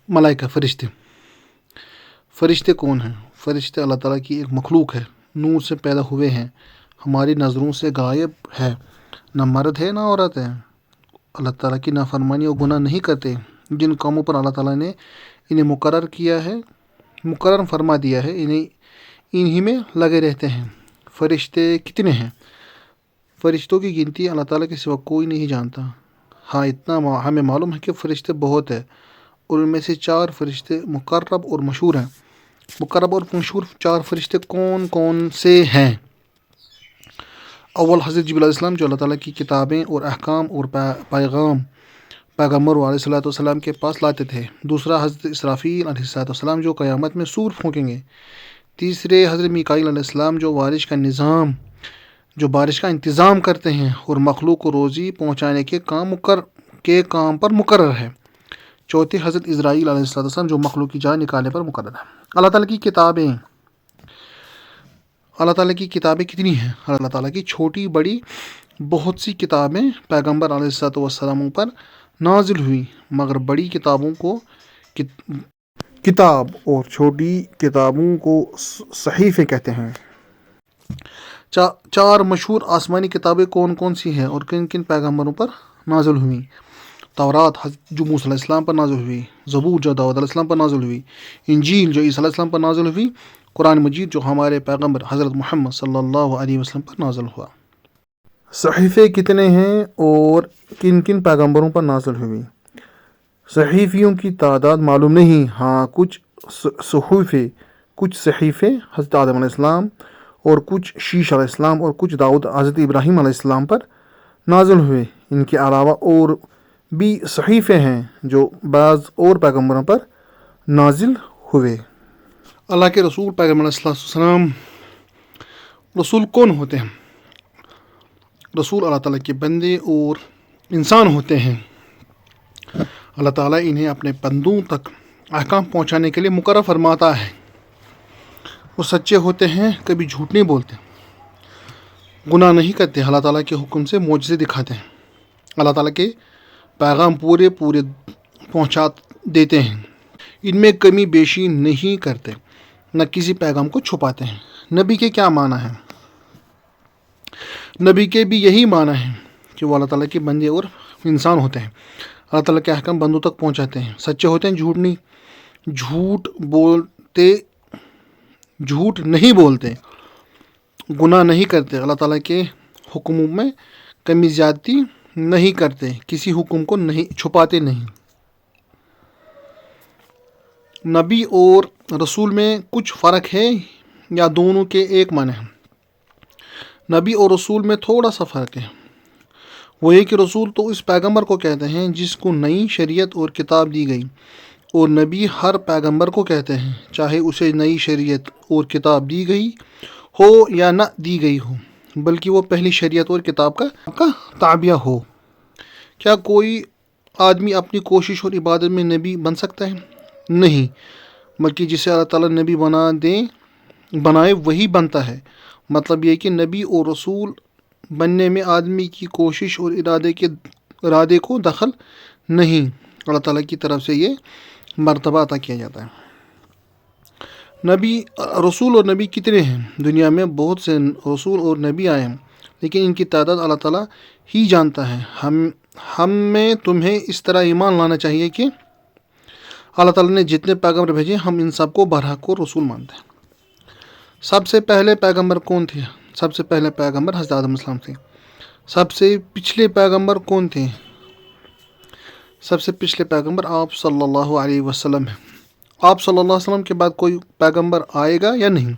ملائکہ فرشتے کون ہیں؟ فرشتے اللہ تعالیٰ کی ایک مخلوق ہے، نور سے پیدا ہوئے ہیں، ہماری نظروں سے غائب ہے، نہ مرد ہے نہ عورت ہے، اللہ تعالیٰ کی نافرمانی اور گناہ نہیں کرتے۔ جن کاموں پر اللہ تعالیٰ نے انہیں مقرر فرما دیا ہے انہی میں لگے رہتے ہیں۔ فرشتے کتنے ہیں؟ فرشتوں کی گنتی اللہ تعالیٰ کے سوا کوئی نہیں جانتا۔ ہاں اتنا ہمیں معلوم ہے کہ فرشتے بہت ہیں، اور ان میں سے 4 فرشتے مقرب اور مشہور ہیں۔ مقرب اور مشہور 4 فرشتے کون کون سے ہیں؟ اول حضرت جبرائیل علیہ السلام جو اللہ تعالیٰ کی کتابیں اور احکام اور پیغام پیغمبر علیہ السلام کے پاس لاتے تھے۔ دوسرا حضرت اسرافیل علیہ السلام جو قیامت میں سور پھونکیں گے۔ تیسرے حضرت میکائیل علیہ السلام جو بارش کا انتظام کرتے ہیں اور مخلوق کو روزی پہنچانے کے کام پر مقرر ہے۔ چوتھے حضرت اسرائیل علیہ السلام جو مخلوق کی جان نکالنے پر مقرر ہے۔ اللہ تعالیٰ کی کتابیں کتنی ہیں؟ اللہ تعالیٰ کی چھوٹی بڑی بہت سی کتابیں پیغمبر علیہ السلام پر نازل ہوئی، مگر بڑی کتابوں کو کتاب اور چھوٹی کتابوں کو صحیفے کہتے ہیں۔ 4 مشہور آسمانی کتابیں کون کون سی ہیں اور کن کن پیغمبروں پر نازل ہوئیں؟ تورات جو موسیٰ علیہ السلام پر نازل ہوئی، زبور جو داؤد علیہ السلام پر نازل ہوئی، انجیل جو عیسیٰ علیہ السلام پر نازل ہوئی، قرآن مجید جو ہمارے پیغمبر حضرت محمد صلی اللہ علیہ وسلم پر نازل ہوا۔ صحیفے کتنے ہیں اور کن کن پیغمبروں پر نازل ہوئی؟ صحیفیوں کی تعداد معلوم نہیں، ہاں کچھ صحیفے حضرت آدم علیہ السلام اور کچھ شیش علیہ السلام اور کچھ داؤد حضرت ابراہیم علیہ السلام پر نازل ہوئے۔ ان کے علاوہ اور بھی صحیفے ہیں جو بعض اور پیغمبروں پر نازل ہوئے۔ اللہ کے رسول پیغمبر علیہ السلام رسول کون ہوتے ہیں؟ رسول اللہ تعالیٰ کے بندے اور انسان ہوتے ہیں۔ اللہ تعالیٰ انہیں اپنے بندوں تک احکام پہنچانے کے لیے مقرر فرماتا ہے۔ وہ سچے ہوتے ہیں، کبھی جھوٹ نہیں بولتے، گناہ نہیں کرتے، اللہ تعالیٰ کے حکم سے معجزے دکھاتے ہیں، اللہ تعالیٰ کے پیغام پورے پہنچا دیتے ہیں، ان میں کمی بیشی نہیں کرتے، نہ کسی پیغام کو چھپاتے ہیں۔ نبی کے کیا معنی ہیں؟ نبی کے بھی یہی معنی ہے کہ وہ اللہ تعالیٰ کے بندے اور انسان ہوتے ہیں، اللہ تعالیٰ کے احکام بندوں تک پہنچاتے ہیں، سچے ہوتے ہیں، جھوٹ نہیں بولتے، گناہ نہیں کرتے، اللہ تعالیٰ کے حکموں میں کمی زیادتی نہیں کرتے، کسی حکم کو چھپاتے نہیں۔ نبی اور رسول میں کچھ فرق ہے یا دونوں کے ایک معنی ہیں؟ نبی اور رسول میں تھوڑا سا فرق ہے، وہ یہ کہ رسول تو اس پیغمبر کو کہتے ہیں جس کو نئی شریعت اور کتاب دی گئی، اور نبی ہر پیغمبر کو کہتے ہیں چاہے اسے نئی شریعت اور کتاب دی گئی ہو یا نہ دی گئی ہو، بلکہ وہ پہلی شریعت اور کتاب کا تابع ہو۔ کیا کوئی آدمی اپنی کوشش اور عبادت میں نبی بن سکتا ہے؟ نہیں، بلکہ جسے اللہ تعالیٰ نبی بنائے وہی بنتا ہے۔ مطلب یہ کہ نبی اور رسول بننے میں آدمی کی کوشش اور ارادے کو دخل نہیں، اللہ تعالیٰ کی طرف سے یہ مرتبہ عطا کیا جاتا ہے۔ رسول اور نبی کتنے ہیں؟ دنیا میں بہت سے رسول اور نبی آئے ہیں، لیکن ان کی تعداد اللہ تعالیٰ ہی جانتا ہے۔ ہم میں تمہیں اس طرح ایمان لانا چاہیے کہ اللہ تعالیٰ نے جتنے پیغمبر بھیجے ہم ان سب کو برحق اور رسول مانتے ہیں۔ سب سے پہلے پیغمبر کون تھے؟ سب سے پہلے پیغمبر حضرت آدم علیہ السلام تھے۔ سب سے پچھلے پیغمبر کون تھے؟ سب سے پچھلے پیغمبر آپ صلی اللہ علیہ وسلم ہیں۔ آپ صلی اللہ علیہ وسلم کے بعد کوئی پیغمبر آئے گا یا نہیں؟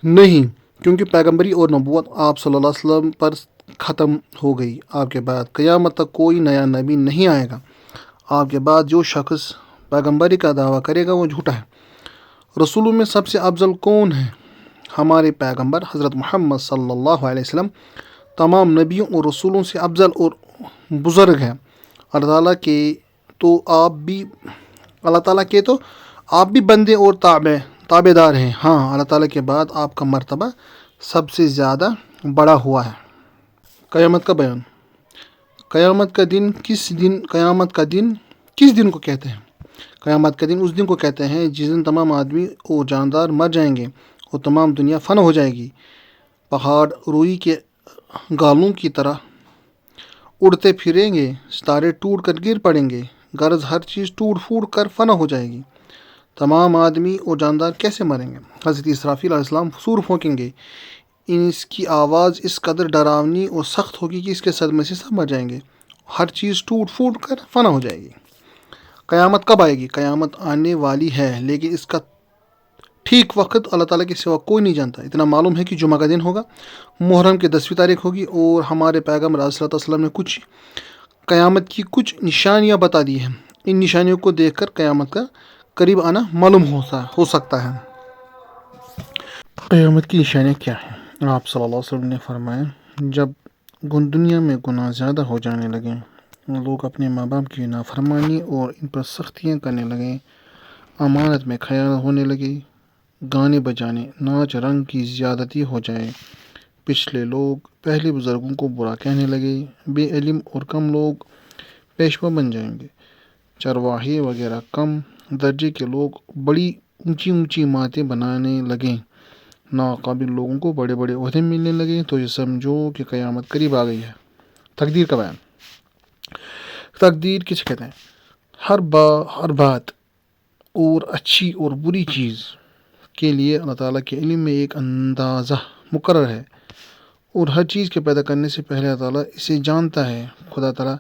نہیں، کیونکہ پیغمبری اور نبوت آپ صلی اللہ علیہ وسلم پر ختم ہو گئی۔ آپ کے بعد قیامت تک کوئی نیا نبی نہیں آئے گا۔ آپ کے بعد جو شخص پیغمبری کا دعویٰ کرے گا وہ جھوٹا ہے۔ رسولوں میں سب سے افضل کون ہے؟ ہمارے پیغمبر حضرت محمد صلی اللہ علیہ وسلم تمام نبیوں اور رسولوں سے افضل اور بزرگ ہیں۔ اللہ تعالیٰ کے تو آپ بھی بندے اور تابع دار ہیں، ہاں اللہ تعالیٰ کے بعد آپ کا مرتبہ سب سے زیادہ بڑا ہوا ہے۔ قیامت کا بیان۔ قیامت کا دن کس دن کو کہتے ہیں؟ قیامت کا دن اس دن کو کہتے ہیں جس دن تمام آدمی اور جاندار مر جائیں گے اور تمام دنیا فنا ہو جائے گی. پہاڑ روئی کے گالوں کی طرح اڑتے پھریں گے، ستارے ٹوٹ کر گر پڑیں گے، غرض ہر چیز ٹوٹ پھوٹ کر فنا ہو جائے گی. تمام آدمی اور جاندار کیسے مریں گے؟ حضرت اسرافیل علیہ السلام سور پھونکیں گے. اس کی آواز اس قدر ڈراؤنی اور سخت ہوگی کہ اس کے صدمے سے سب مر جائیں گے. ہر چیز ٹوٹ پھوٹ کر فنا ہو جائے گی. قیامت کب آئے گی؟ قیامت آنے والی ہے، لیکن اس کا ٹھیک وقت اللہ تعالیٰ کے سوا کوئی نہیں جانتا. اتنا معلوم ہے کہ جمعہ کا دن ہوگا، محرم کی 10ویں تاریخ ہوگی، اور ہمارے پیغمبر علیہ الصلوۃ والسلام نے کچھ قیامت کی کچھ نشانیاں بتا دی ہیں. ان نشانیوں کو دیکھ کر قیامت کا قریب آنا معلوم ہو سکتا ہے. قیامت کی نشانیاں کیا ہیں؟ آپ صلی اللہ علیہ وسلم نے فرمایا، جب دنیا میں گناہ زیادہ ہو جانے لگیں، لوگ اپنے ماں باپ کی نافرمانی اور ان پر سختیاں کرنے لگیں، امانت میں خیانت ہونے لگی، گانے بجانے ناچ رنگ کی زیادتی ہو جائے، پچھلے لوگ پہلے بزرگوں کو برا کہنے لگے، بے علم اور کم لوگ پیشوا بن جائیں گے، چرواہے وغیرہ کم درجے کے لوگ بڑی اونچی اونچی عمارتیں بنانے لگیں، ناقابل لوگوں کو بڑے بڑے عہدے ملنے لگے، تو یہ سمجھو کہ قیامت قریب آ گئی ہے. تقدیر کا بیان. تقدیر کسے کہتے ہیں؟ ہر بات اور اچھی اور بری چیز کے لیے اللہ تعالیٰ کے علم میں ایک اندازہ مقرر ہے، اور ہر چیز کے پیدا کرنے سے پہلے اللہ تعالیٰ اسے جانتا ہے. خدا تعالیٰ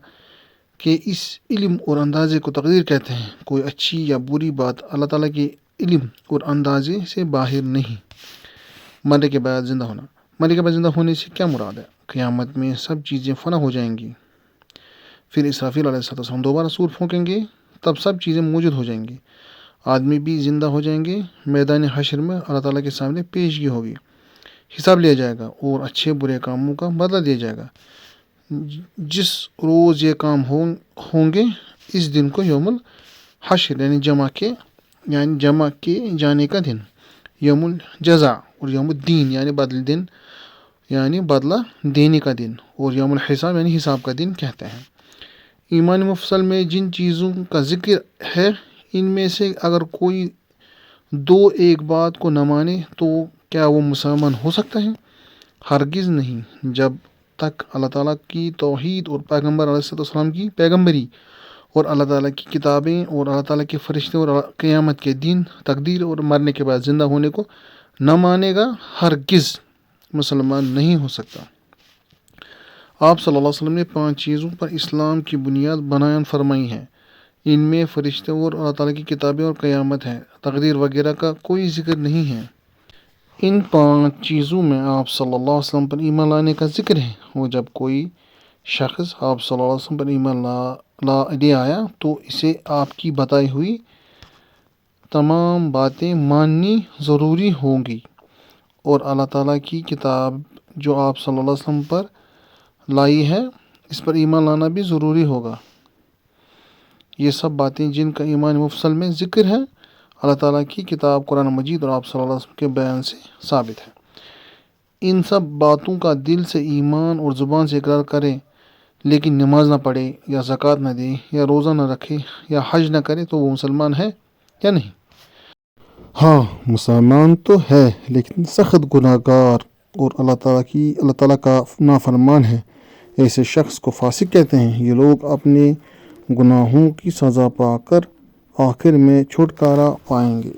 کے اس علم اور اندازے کو تقدیر کہتے ہیں. کوئی اچھی یا بری بات اللہ تعالیٰ کے علم اور اندازے سے باہر نہیں. مرنے کے بعد زندہ ہونا. مرنے کے بعد زندہ ہونے سے کیا مراد ہے؟ قیامت میں سب چیزیں فنا ہو جائیں گی، پھر اسرافیل علیہ السلام دوبارہ سور پھونکیں گے، تب سب چیزیں موجود ہو جائیں گی، آدمی بھی زندہ ہو جائیں گے، میدان حشر میں اللہ تعالیٰ کے سامنے پیشگی ہوگی، حساب لیا جائے گا اور اچھے برے کاموں کا بدلہ دیا جائے گا. جس روز یہ کام ہوں گے اس دن کو یوم الحشر یعنی جمع کے جانے کا دن، یوم الجزا اور یوم الدین یعنی بدلہ دینے کا دن، اور یوم الحساب یعنی حساب کا دن کہتے ہیں. ایمان مفصل میں جن چیزوں کا ذکر ہے، ان میں سے اگر کوئی ایک بات کو نہ مانے تو کیا وہ مسلمان ہو سکتا ہے؟ ہرگز نہیں. جب تک اللہ تعالیٰ کی توحید اور پیغمبر علیہ السلام کی پیغمبری اور اللہ تعالیٰ کی کتابیں اور اللہ تعالیٰ کے فرشتے اور قیامت کے دن، تقدیر اور مرنے کے بعد زندہ ہونے کو نہ مانے گا، ہرگز مسلمان نہیں ہو سکتا. آپ صلی اللہ علیہ وسلم نے 5 چیزوں پر اسلام کی بنیاد بیان فرمائی ہے. ان میں فرشتے اور اللہ تعالیٰ کی کتابیں اور قیامت ہے، تقدیر وغیرہ کا کوئی ذکر نہیں ہے. ان 5 چیزوں میں آپ صلی اللہ علیہ وسلم پر ایمان لانے کا ذکر ہے، اور جب کوئی شخص آپ صلی اللہ علیہ وسلم پر ایمان لے آیا تو اسے آپ کی بتائی ہوئی تمام باتیں ماننی ضروری ہوں گی، اور اللہ تعالیٰ کی کتاب جو آپ صلی اللہ علیہ وسلم پر لائی ہے اس پر ایمان لانا بھی ضروری ہوگا. یہ سب باتیں جن کا ایمان مفصل میں ذکر ہے، اللہ تعالیٰ کی کتاب قرآن مجید اور آپ صلی اللہ علیہ وسلم کے بیان سے ثابت ہے. ان سب باتوں کا دل سے ایمان اور زبان سے اقرار کرے، لیکن نماز نہ پڑھے یا زکوٰۃ نہ دے یا روزہ نہ رکھے یا حج نہ کرے تو وہ مسلمان ہے یا نہیں؟ ہاں، مسلمان تو ہے، لیکن سخت گناہ گار اور اللہ تعالیٰ کا نافرمان ہے. ایسے شخص کو فاسق کہتے ہیں. یہ لوگ اپنے گناہوں کی سزا پا کر آخر میں چھٹکارا پائیں گے.